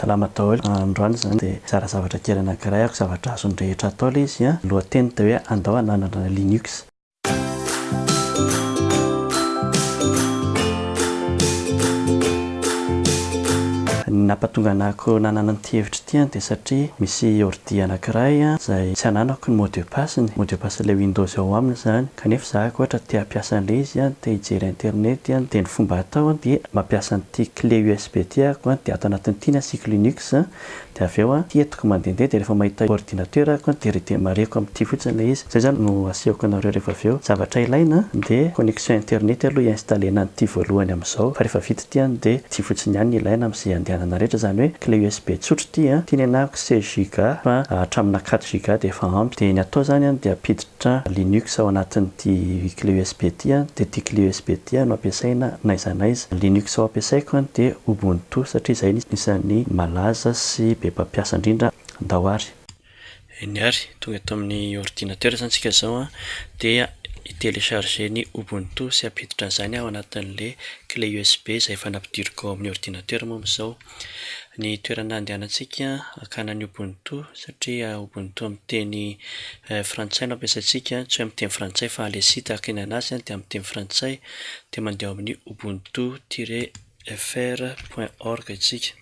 Salama daholo. Androany zany dia tsara zavatra kely anankiray ako zavatra azony rehetra atao ilay izy a. Lohateny dia hoe andao hananana Linux. Nampatonga anako nanana ity hevitra ity dia satria misy ordi anankiray izay tsy ananako ny mot de passe-ny. Mot de passe ilay Windows ao aminy zany. Kanefa zaho ohatra tia hampiasa an'ilay izy dia hijery internet dia ny fomba atao dia mampiasa an'ity clé USB ity ako dia ato anatin'ity asiako Linux dia avy eo tietiko mandehandeha dia rehefa mahita ordinateur ako dia redémarreko amin'ity fotsiny ilay izy. Zay zany no asehoko anareo rehefa avy eo. Zavatra ilaina dia connexion internet aloha i-installena an'ity voalohany amin'izao fa rehefa vita ity dia ity fotsiny ihany ilaina amin'izay andehanana rehetra, zany hoe clé USB tsotra ity tianenako 16 giga fa hatramina 4 giga dia efa ampy. Dia ny atao zany dia apiditra Linux ao anatin'ity clé USB ity dia ity clé USB ity no ampiasaina naiza naiza. Linux ao ampiasaiko dia Ubuntu satria izay isan'ny malaza sy be mpampiasa indrindra andahoary. Ny ary tonga eto amin'ny ordinateur zany tsika zao dia i-télécharger ny Ubuntu sy apiditra an'izany ao anatin'ilay clé USB izay efa nampidiriko ao amin'ny ordinateur moa amin'izao. Ny toerana andehanantsika akana ny Ubuntu satria Ubuntu amin'ny teny frantsay no ampiasaintsika, tsy amin'ny teny frantsay fa ilay site akeny anazy dia amin'ny teny frantsay dia mandeha amin'ny ubuntu-fr.org isika.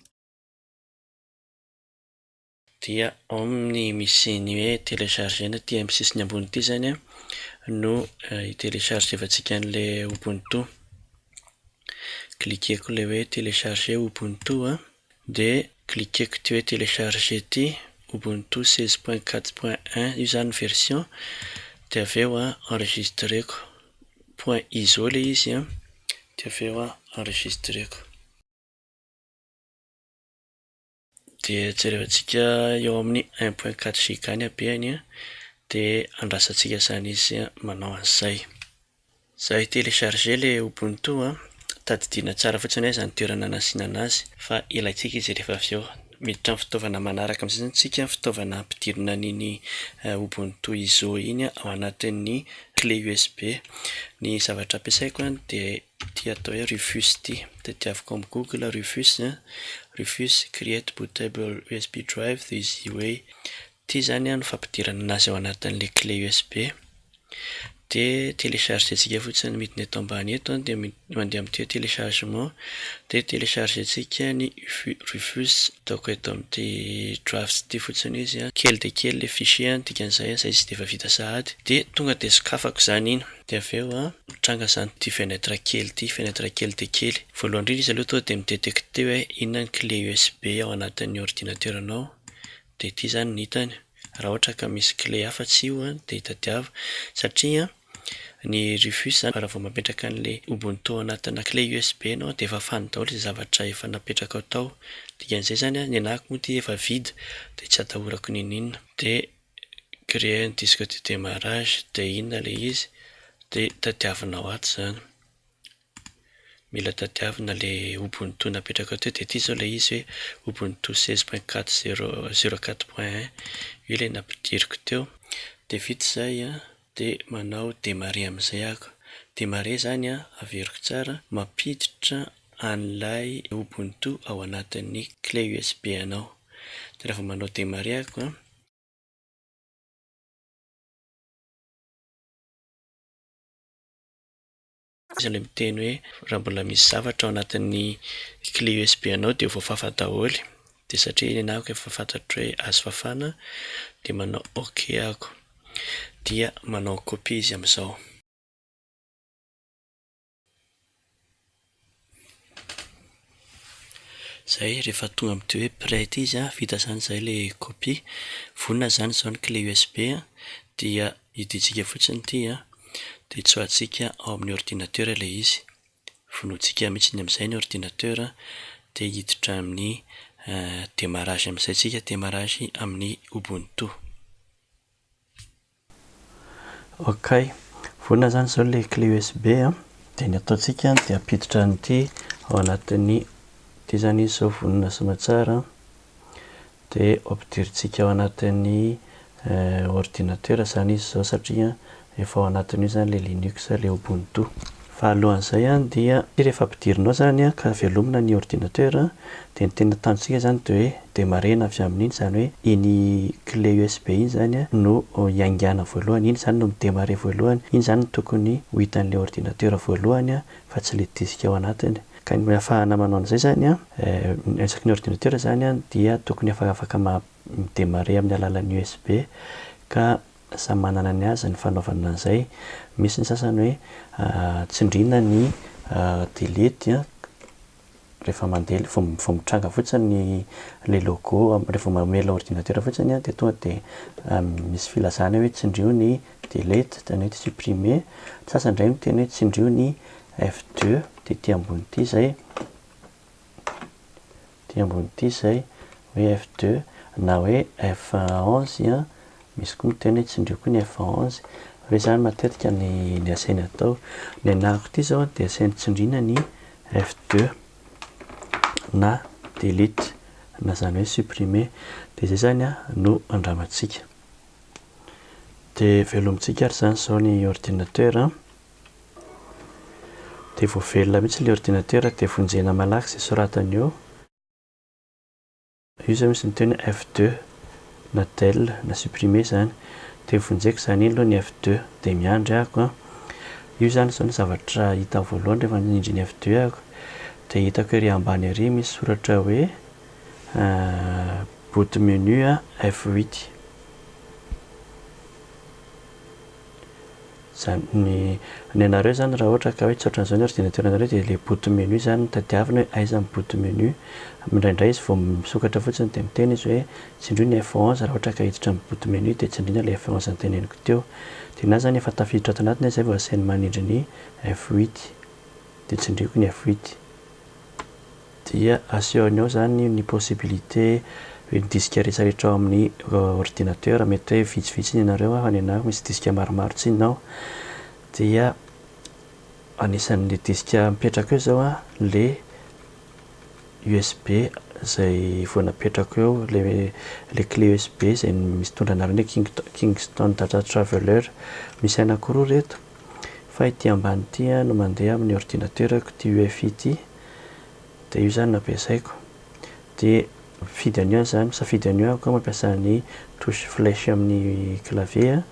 Dia ao amin'ny misy ny hoe télécharger ity amin'ny sisiny ambony ity zany no i-téléchargevantsika an'ilay Ubuntu. Cliqueko ilay hoe télécharger Ubuntu dia cliqueko ity hoe télécharger ity Ubuntu 16.4.1 io zany version dia avy eo enregistreko .iso ilay izy dia avy eo enregistreko. Dia jerevantsika eo amin'ny 1.4 giga ny habeany dia andrasantsika izany izy manao an'izay. Izay télécharger ilay Ubuntu tadidiana tsara fotsiny hoe izany toerana anasiana azy fa ilaintsika izy rehefa avy eo. Miditra amin'ny fitaovana manaraka amin'izay zany tsika fitaovana ampidirina an'iny Ubuntu iso iny ao anatin'ny clé USB. Ny zavatra ampiasaiko dia ity atao hoe Rufus ity. Tadiaviko amin'ny Google Rufus create bootable USB drive the easy way. Ity zany no fampidirana anazy ao anatin'ilay clé USB. Dia téléchargentsika fotsiny midina eto ambany eto dia mandeha amin'ity téléchargement dia téléchargentsika ny Rufus ataoko eto amin'ity drafts ity fotsiny izy kely dia kely ilay fichier dikan'izay izay izy dia efa vita sahady dia tonga dia sokafako zany iny dia avy eo mitranga zany ity fenêtre kely ity, fenêtre kely dia kely. Voalohany indrindra izy aloha dia midetecter hoe inona ny clé USB ao anatin'ny ordinateuranao dia ity zany ny hitany. Raha ohatra ka misy clé hafa tsy io dia hitadiava satria ny Rufus raha vao mametraka an'ilay Ubuntu anatina clé USB anao dia efa fany daholo izay zavatra efa napetraka ao tao. Dikan'izay zany ny anahako moa ity efa vita dia tsy atahorako ninina dia créer un disque de démarrage dia inona ilay izy dia tadiavinao ato zany. Mila tadiavina ilay Ubuntu napetraka teo dia ity izao ilay izy hoe Ubuntu 16.4.04.1 io ilay nampidiriko teo dia vita izay dia manao démarrer amin'izay ako. Démarrer zany averiko tsara mampiditra an'ilay Ubuntu ao anatin'ny clé USB anao. Dia rehefa manao démarrer ako izy ilay miteny hoe raha mbola misy zavatra ao anatin'ny clé USB anao dia voafafa daholo. Dia satria ny anahako efa fantatro hoe azo fafana dia manao OK ako dia manao copie izy amin'izao. Zay rehefa tonga amin'ity hoe prêt ity izy vita zany izay ilay copie. Vonona zany izao ny clé USB dia hidintsika fotsiny ity dia tsoahantsika ao amin'ny ordinateur ilay izy. Vonoantsika mihitsy amin'izay ny ordinateur dia hiditra amin'ny démarrage amin'izay tsika démarrage amin'ny Ubuntu. Ok, vonona zany izao ilay clé USB dia ny ataontsika dia apiditra an'ity ao anatin'ny ity zany izy izao vonona sy matsara dia ampidirintsika ao anatin'ny ordinateur zany izy izao satria efa ao anatin'io zany ilay Linux ilay Ubuntu. Fa alohan'izay dia rehefa ampidirinao zany ka velomina ny ordinateur dia ny tena tanjontsika zany dia hoe démarrer-na avy amin'iny, zany hoe iny clé USB iny zany no hiaingana voalohany, iny zany no midémarrer voalohany, iny zany no tokony ho hitan'ilay ordinateur voalohany fa tsy ilay disque ao anatiny. Ka ny ahafahana manao an'izay zany isaky ny ordinateur zany dia tokony afaka midémarrer amin'ny alalan'ny USB ka samy manana ny azy ny fanaovana an'izay. Misy ny sasany hoe tsindriana ny delete rehefa mandeha vao mitranga fotsiny ilay logo, rehefa mamela ordinateur fotsiny dia tonga dia misy filazana hoe tsindrio ny delete, zany hoe supprimer. Sasany indray miteny hoe tsindrio ny F2 dia ety ambony ity izay, ety ambony ity izay hoe F2 na hoe F11 misy koa miteny hoe tsindrio koa ny F11. Hoe zany matetika ny asaina atao. Ny anahako ity zao dia asainy tsindriana ny F2 na delete na zany hoe supprimer, dia izay zany no andramantsika. Dia velomintsika ary zany izao ny ordinateur dia vao velona mihitsy ilay ordinateur dia vonjena malaky izay soratany eo. Io zao misy miteny F2 na del na supprimer zany, dia vonjeko zany iny aloha ny F2 dia miandry ahako. Io zany izao ny zavatra hita voalohany rehefa nindry ny F2 ahako, dia hitako ery ambany ery misy soratra hoe boot menu F8. Zany ny anareo zany raha ohatra ka hoe tsy ohatran'izao ny ordinateur anareo dia ilay boot menu zany tadiavina hoe aiza ny boot menu. Indraindray izy vao misokatra fotsiny dia miteny izy hoe tsindrio ny F11 raha ohatra ka hiditra ny boot menu dia tsindriana ilay F11 noteneniko teo. Dia na zany efa tafiditra ato anatiny izay vao asainy manindry ny F8 dia tsindriako ny F8. Dia asehony ao zany ny possibilité hoe ny disque rehetrarehetra ao amin'ny ordinateur, mety hoe vitsivitsy ny anareo fa ny anahako misy disque maromaro tsinao. Dia anisan'ilay disque mipetraka eo zao ilay USB izay vao napetrako eo, ilay clé USB izay misy tondra anarana hoe Kingston Data Traveler. Misy anankiroa reto fa ity ambany ity no mandeha amin'ny ordinateurako ity UEFI ity, dia io zany no ampiasaiko. Dia mifidy an'io zany, misafidy an'io ahako mampiasa ny touche flèche amin'ny clavier.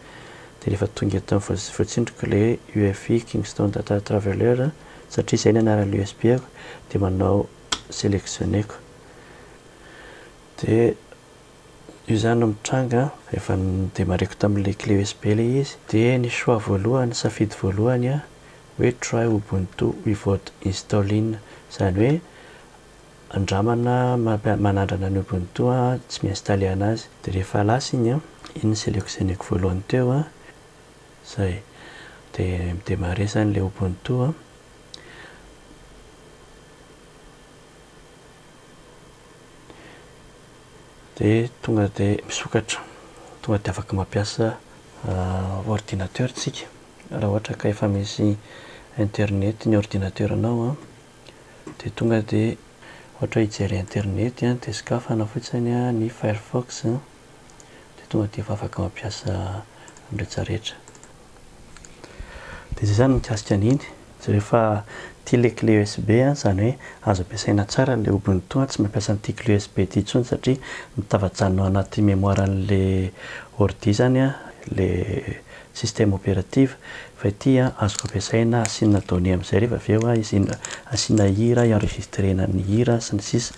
Dia rehefa tonga eto voatsindriko ilay UEFI Kingston Data Traveler satria izay ny anaran'ilay USB ako, dia manao sélectionneko. Dia io zany no mitranga efa démarreko tamin'ilay clé USB ilay izy. Dia ny choix voalohany, safidy voalohany hoe try Ubuntu without installing, zany hoe andramana manandrana ny Ubuntu tsy mi-installer anazy. Dia rehefa lasa iny iny sélectionneko voalohany teo zay, dia midémarrer zany ilay Ubuntu. Dia tonga dia misokatra, tonga dia afaka mampiasa ordinateur tsika raha ohatra ka efa misy internet ny ordinateur anao dia tonga dia ohatra hijery internet dia sokafana fotsiny ny Firefox dia tonga dia efa afaka mampiasa rehetrarehetra. Dia izay zany no mikasika an'iny. Rehefa tia ilay clé USB zany hoe azo ampiasaina tsara ilay Ubuntu, tsy mampiasa an'ity clé USB ity intsony satria mitavajanona ao anaty mémoire an'ilay ordi zany ilay système opératif. Fa ity azoko ampiasaina asiana données amin'izay rehefa avy eo asiana hira, enregistrena ny hira sy ny sisa.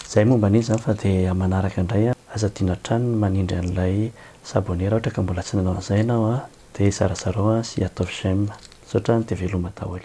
Izay momba an'iny zany fa dia manaraka indray azadina hatrany manindry an'ilay s'abonner raha ohatra ka mbola tsy nanao an'izay ianao dia zarazarao sy atao j'aime. Sao trany dia veloma daholo.